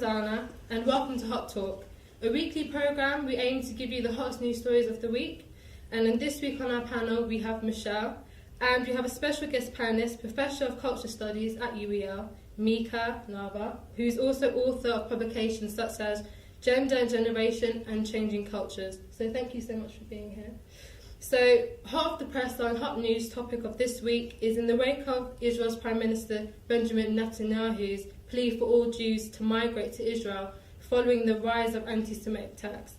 Zana, and welcome to Hot Talk, a weekly programme we aim to give you the hottest news stories of the week. And in this week on our panel, we have Michelle, and we have a special guest panellist, Professor of Culture Studies at UEL, Mika Nava, who's also author of publications such as Gender and Generation and Changing Cultures. So thank you so much for being here. So, hot off the press on hot news topic of this week is in the wake of Israel's Prime Minister Benjamin Netanyahu's plea for all Jews to migrate to Israel following the rise of anti-Semitic attacks.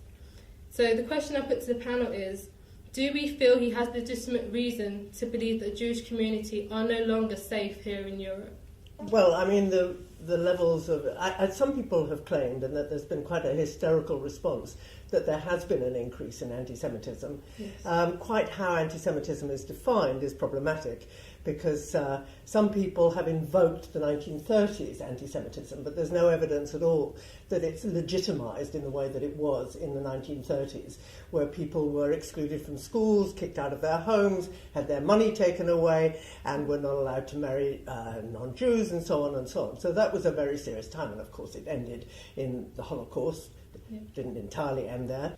So the question I put to the panel is, do we feel he has legitimate reason to believe that the Jewish community are no longer safe here in Europe? Well, I mean, the levels of... some people have claimed, and that there's been quite a hysterical response, that there has been an increase in anti-Semitism. Yes. Quite how anti-Semitism is defined is problematic, because some people have invoked the 1930s anti-Semitism, but there's no evidence at all that it's legitimised in the way that it was in the 1930s, where people were excluded from schools, kicked out of their homes, had their money taken away, and were not allowed to marry non-Jews, and so on and so on. So that was a very serious time, and of course it ended in the Holocaust. Yeah. Didn't entirely end there.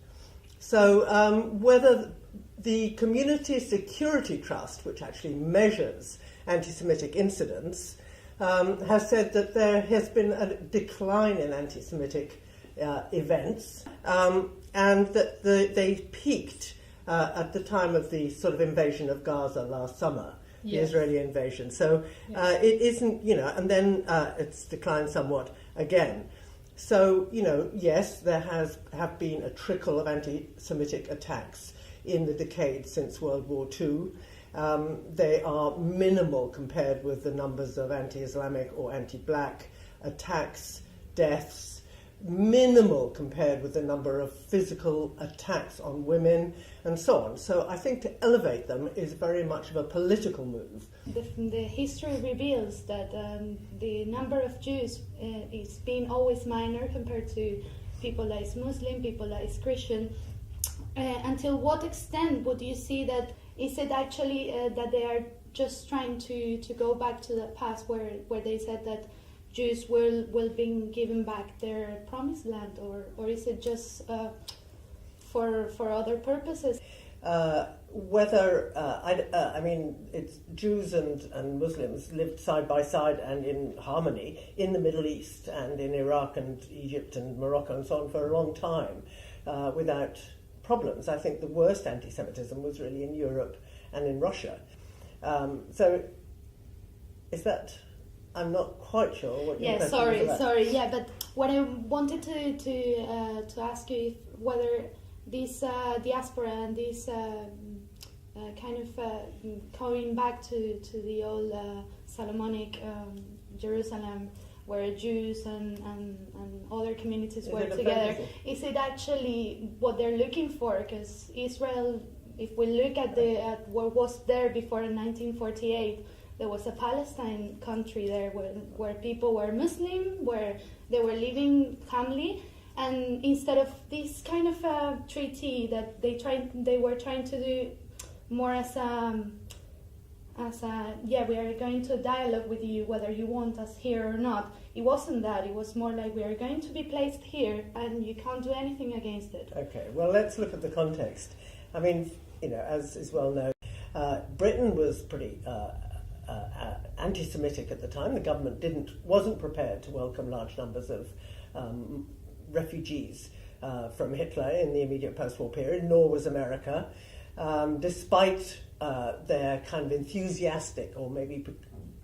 So whether the Community Security Trust, which actually measures anti-Semitic incidents, has said that there has been a decline in anti-Semitic events, and that they peaked at the time of the sort of invasion of Gaza last summer, yes. The Israeli invasion. So yes. It isn't, and then it's declined somewhat again. So, yes, there have been a trickle of anti-Semitic attacks in the decades since World War II. They are minimal compared with the numbers of anti-Islamic or anti-black attacks, deaths, minimal compared with the number of physical attacks on women, and so on. So I think to elevate them is very much of a political move. The history reveals that the number of Jews is being always minor compared to people that is Muslim, people that is Christian. Until what extent would you see that? Is it actually that they are just trying to go back to the past where they said that Jews will be given back their promised land, or is it just for other purposes? It's Jews and Muslims lived side by side and in harmony in the Middle East and in Iraq and Egypt and Morocco and so on for a long time without problems. I think the worst anti-Semitism was really in Europe and in Russia. So is that... I'm not quite sure what your question is. Sorry. Yeah, but what I wanted to ask you is whether this diaspora and this kind of going back to the old Solomonic Jerusalem, where Jews and other communities were together, is it actually what they're looking for? Because Israel, if we look at what was there before 1948. There was a Palestine country there where people were Muslim, where they were living calmly, and instead of this kind of a treaty that they were trying to do more as a we are going to dialogue with you whether you want us here or not. It wasn't that. It was more like we are going to be placed here and you can't do anything against it. Okay, well, let's look at the context. I mean, as is well known, Britain was pretty anti-Semitic at the time. The government wasn't prepared to welcome large numbers of refugees from Hitler in the immediate post-war period, nor was America, despite their kind of enthusiastic, or maybe,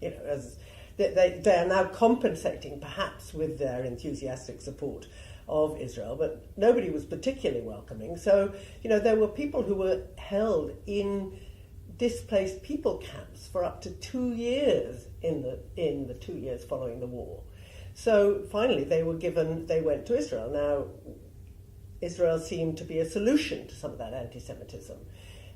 as they are now compensating perhaps with their enthusiastic support of Israel, but nobody was particularly welcoming. So, there were people who were held in displaced people camps for up to 2 years in the 2 years following the war. So finally they went to Israel. Now, Israel seemed to be a solution to some of that anti-Semitism.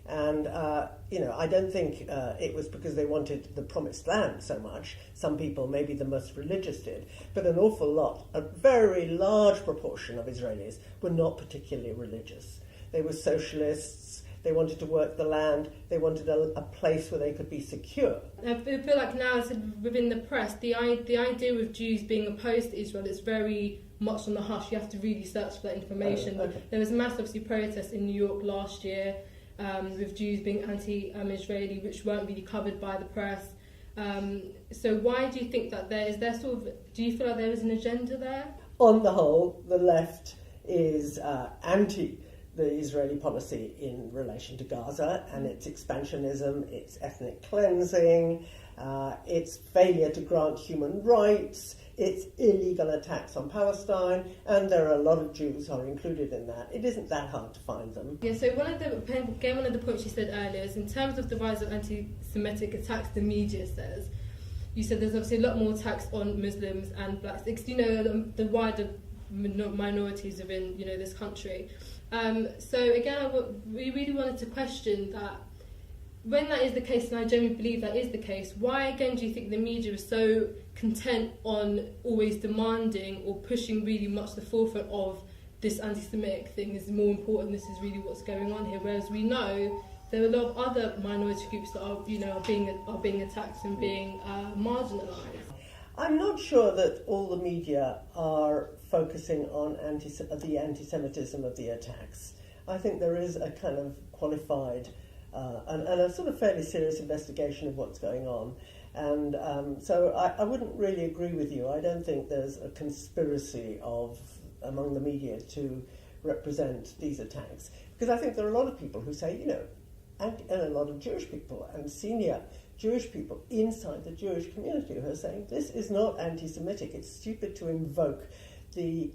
And, I don't think it was because they wanted the promised land so much. Some people, maybe the most religious did, but an awful lot, a very large proportion of Israelis were not particularly religious. They were socialists. They wanted to work the land. They wanted a place where they could be secure. I feel like now, within the press, the idea of Jews being opposed to Israel is very much on the hush. You have to really search for that information. Okay. There was mass, obviously, protests in New York last year with Jews being anti-Israeli, which weren't really covered by the press. So why do you think that do you feel like there is an agenda there? On the whole, the left is anti the Israeli policy in relation to Gaza and its expansionism, its ethnic cleansing, its failure to grant human rights, its illegal attacks on Palestine, and there are a lot of Jews who are included in that. It isn't that hard to find them. Yeah, so one of the points you said earlier is in terms of the rise of anti-Semitic attacks, the media says, you said there's obviously a lot more attacks on Muslims and blacks, the wider minorities within this country. So again, we really wanted to question that. When that is the case, and I genuinely believe that is the case, why again do you think the media is so content on always demanding or pushing really much the forefront of this anti-Semitic thing is more important, this is really what's going on here, whereas we know there are a lot of other minority groups that are being attacked and being marginalised? I'm not sure that all the media are focusing on the anti-Semitism of the attacks. I think there is a kind of qualified and a sort of fairly serious investigation of what's going on. And so I wouldn't really agree with you. I don't think there's a conspiracy among the media to represent these attacks. Because I think there are a lot of people who say, and a lot of Jewish people and senior Jewish people inside the Jewish community who are saying this is not anti-Semitic. It's stupid to invoke the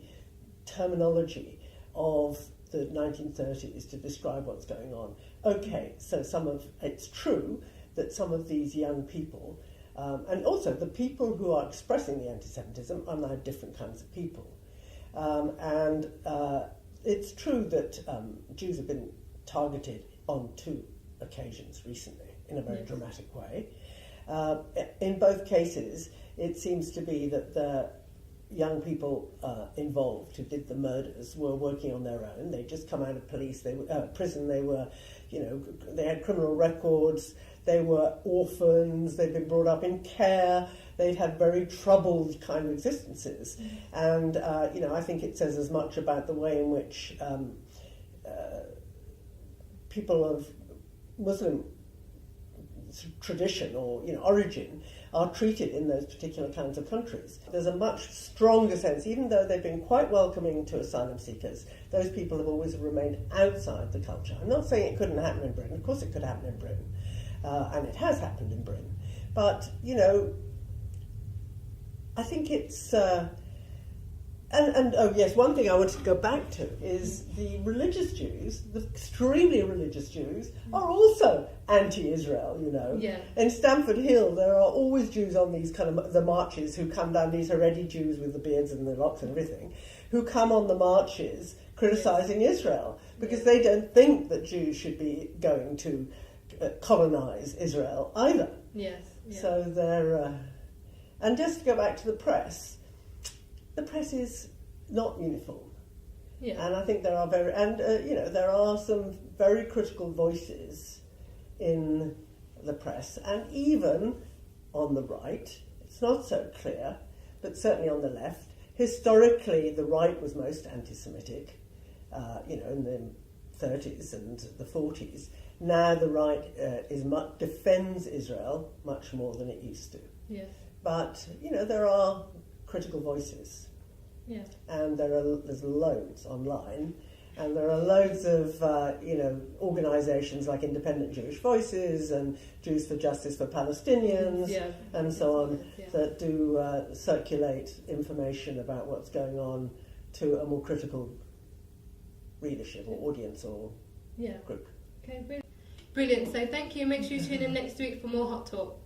terminology of the 1930s to describe what's going on. Okay, so it's true that some of these young people, and also the people who are expressing the anti-Semitism are now different kinds of people. And it's true that Jews have been targeted on 2 occasions recently in a very dramatic way. In both cases, it seems to be that the young people involved who did the murders were working on their own. They'd just come out of prison. They were, they had criminal records. They were orphans. They'd been brought up in care. They'd had very troubled kind of existences. And, I think it says as much about the way in which people of Muslim tradition or origin are treated in those particular kinds of countries. There's a much stronger sense, even though they've been quite welcoming to asylum seekers, those people have always remained outside the culture. I'm not saying it couldn't happen in Britain. Of course it could happen in Britain, and it has happened in Britain. But, I think it's... one thing I wanted to go back to is the religious Jews, the extremely religious Jews, are also anti-Israel, Yeah. In Stamford Hill, there are always Jews on these kind of the marches who come down, these Haredi Jews with the beards and the locks and everything, who come on the marches criticising Israel because they don't think that Jews should be going to colonise Israel either. Yes. Yeah. So they're... and just to go back to the press is not uniform. Yeah. And I think there are there are some very critical voices in the press, and even on the right, it's not so clear, but certainly on the left. Historically, the right was most anti-Semitic, in the 30s and the 40s. Now the right defends Israel much more than it used to. Yes. But, there are critical voices. Yeah. And there's loads online, and there are loads of organisations like Independent Jewish Voices and Jews for Justice for Palestinians, and so on, that do circulate information about what's going on to a more critical readership or audience or group. Okay, brilliant. So thank you. Make sure you tune in next week for more Hot Talk.